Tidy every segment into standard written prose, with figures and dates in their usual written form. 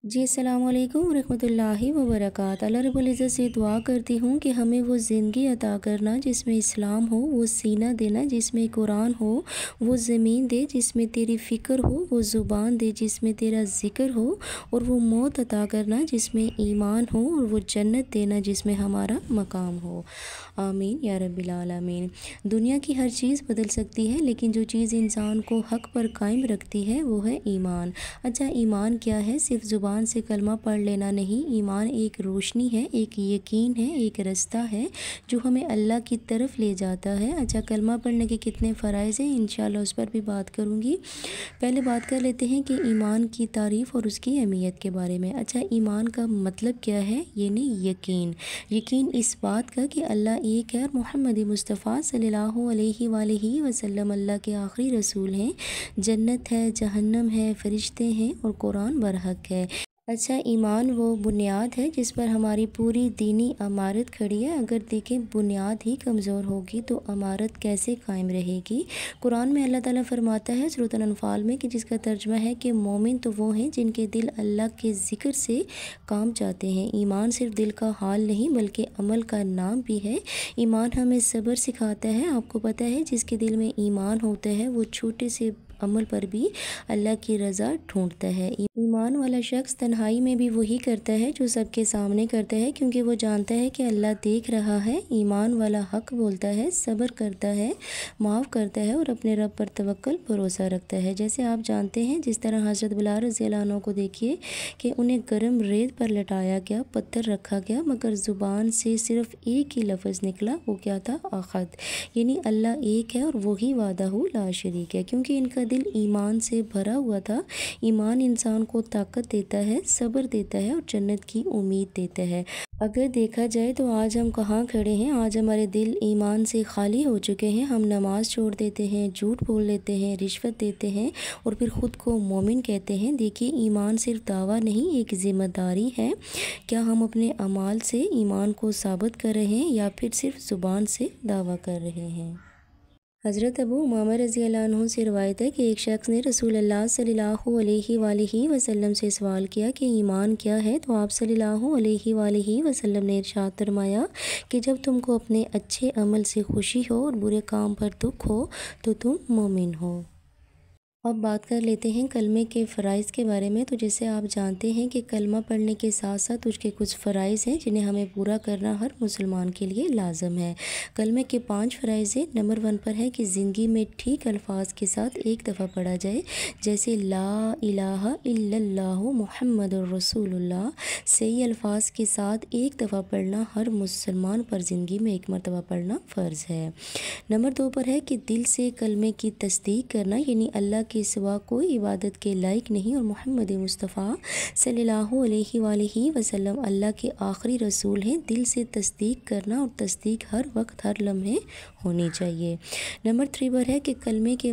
जी, अस्सलाम वालेकुम रहमतुल्लाहि व बरकात। अल्लाह रब्बुल इज़्ज़त से दुआ करती हूँ कि हमें वो ज़िंदगी अता करना जिसमें इस्लाम हो, वो सीना देना जिसमें कुरान हो, वो ज़मीन दे जिसमें तेरी फ़िक्र हो, वो ज़ुबान दे जिसमें तेरा ज़िक्र हो, और वो मौत अता करना जिसमें ईमान हो, और वो जन्नत देना जिसमें हमारा मकाम हो। आमीन या रब्बिल आलमीन। दुनिया की हर चीज़ बदल सकती है, लेकिन जो चीज़ इंसान को हक़ पर कायम रखती है वो है ईमान। अच्छा, ईमान क्या है? सिर्फ ज़ुबान से कलमा पढ़ लेना नहीं। ईमान एक रोशनी है, एक यकीन है, एक रास्ता है जो हमें अल्लाह की तरफ ले जाता है। अच्छा, कलमा पढ़ने के कितने फ़राइज़ हैं, इंशाअल्लाह उस पर भी बात करूँगी। पहले बात कर लेते हैं कि ईमान की तारीफ़ और उसकी अहमियत के बारे में। अच्छा, ईमान का मतलब क्या है? यानी यकीन। यकीन इस बात का कि अल्लाह एक है और मोहम्मद मुस्तफ़ा सल्लल्लाहु अलैहि वसल्लम अल्लाह के आखिरी रसूल हैं। जन्नत है, जहन्नम है, फ़रिश्ते हैं और कुरान बरहक है। अच्छा, ईमान वो बुनियाद है जिस पर हमारी पूरी दीनी इमारत खड़ी है। अगर देखें बुनियाद ही कमज़ोर होगी तो इमारत कैसे कायम रहेगी। कुरान में अल्लाह ताला फरमाता है सूरह अल-अनफ़ाल में कि जिसका तर्जुमा है कि मोमिन तो वो हैं जिनके दिल अल्लाह के ज़िक्र से काम जाते हैं। ईमान सिर्फ दिल का हाल नहीं बल्कि अमल का नाम भी है। ईमान हमें सब्र सिखाता है। आपको पता है जिसके दिल में ईमान होता है वो छोटे से अमल पर भी अल्लाह की रज़ा ढूंढता है। ईमान वाला शख्स तन्हाई में भी वही करता है जो सबके सामने करता है, क्योंकि वो जानता है कि अल्लाह देख रहा है। ईमान वाला हक बोलता है, सब्र करता है, माफ़ करता है और अपने रब पर तवक्कुल भरोसा रखता है। जैसे आप जानते हैं जिस तरह हज़रत बिलाल रज़ियल्लाहु अन्हु को देखिए कि उन्हें गर्म रेत पर लटाया गया, पत्थर रखा गया, मगर ज़ुबान से सिर्फ एक ही लफ्ज़ निकला, वो क्या था? अहद। यानी अल्लाह एक है और वही वाहदहू ला शरीक है। क्योंकि इनका दिल ईमान से भरा हुआ था। ईमान इंसान को ताकत देता है, सब्र देता है और जन्नत की उम्मीद देता है। अगर देखा जाए तो आज हम कहाँ खड़े हैं? आज हमारे दिल ईमान से खाली हो चुके हैं। हम नमाज़ छोड़ देते हैं, झूठ बोल लेते हैं, रिश्वत देते हैं और फिर ख़ुद को मोमिन कहते हैं। देखिए, ईमान सिर्फ दावा नहीं, एक ज़िम्मेदारी है। क्या हम अपने अमाल से ईमान को साबित कर रहे हैं या फिर सिर्फ ज़ुबान से दावा कर रहे हैं? हज़रत अबू उमामा रज़ियल्लाहु अन्हु से रिवायत है कि एक शख्स ने रसूलुल्लाह सल्लल्लाहु अलैहि वसल्लम से सवाल किया कि ईमान क्या है? तो आप सल्लल्लाहु अलैहि वसल्लम ने इरशाद फरमाया कि जब तुमको अपने अच्छे अमल से खुशी हो और बुरे काम पर दुख हो तो तुम मोमिन हो। अब बात कर लेते हैं कलमे के फ़राइज़ के बारे में। तो जैसे आप जानते हैं कि कलमा पढ़ने के साथ साथ उसके कुछ फ़राइज़ हैं जिन्हें हमें पूरा करना हर मुसलमान के लिए लाज़िम है। कलमे के 5 फ़राइज़ हैं। नंबर 1 पर है कि ज़िंदगी में ठीक अल्फाज के साथ एक दफ़ा पढ़ा जाए, जैसे ला इलाहा इल्लल्लाहु मुहम्मदुर रसूलुल्लाह। सही अल्फाज के साथ एक दफ़ा पढ़ना हर मुसलमान पर ज़िंदगी में एक मरतबा पढ़ना फ़र्ज़ है। नंबर 2 पर है कि दिल से कलमे की तस्दीक करना, यानी अल्लाह के सिवा कोई इबादत के लायक नहीं और मोहम्मद मुस्तफ़ा सल्लल्लाहु अलैहि वसल्लम अल्लाह के आखिरी रसूल हैं। दिल से तस्दीक करना और तस्दीक हर वक्त हर लम्हे होनी चाहिए। नंबर 3 पर है कि कलमे के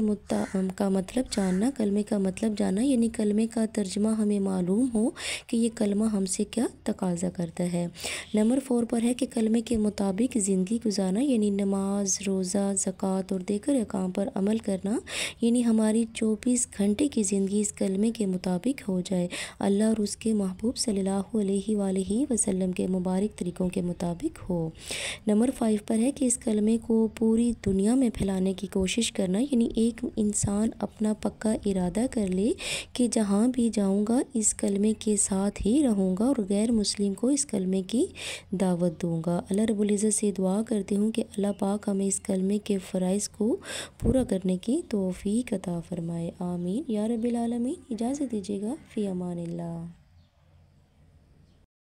का मतलब जानना। कलमे का मतलब जानना यानी कलमे का तर्जुमा हमें मालूम हो कि ये कलमा हमसे क्या तकाज़ा करता है। नंबर 4 पर है कि कलमे के मुताबिक ज़िंदगी गुजारना, यानी नमाज, रोज़ा, ज़कात और दीगर अहकाम पर अमल करना, यानी हमारी 24 घंटे की ज़िंदगी इस कलमे के मुताबिक हो जाए, अल्लाह और उसके महबूब सल्लल्लाहु अलैहि वसल्लम के मुबारक तरीक़ों के मुताबिक हो। नंबर 5 पर है कि इस कलमे को पूरी दुनिया में फैलाने की कोशिश करना, यानी एक इंसान अपना पक्का इरादा कर ले कि जहाँ भी जाऊँगा इस कलमे के साथ ही रहूँगा और गैर मुस्लिम को इस कलमे की दावत दूँगा। अल्लाह रब्बुल इज़्ज़त से दुआ करती हूँ कि अल्लाह पाक हमें इस कलमे के फ़राइज़ को पूरा करने की तौफ़ीक अता फ़रमाए। आमीन या रब्बिल आलमीन। इजाज़त दीजिएगा, फ़ी अमानिल्लाह।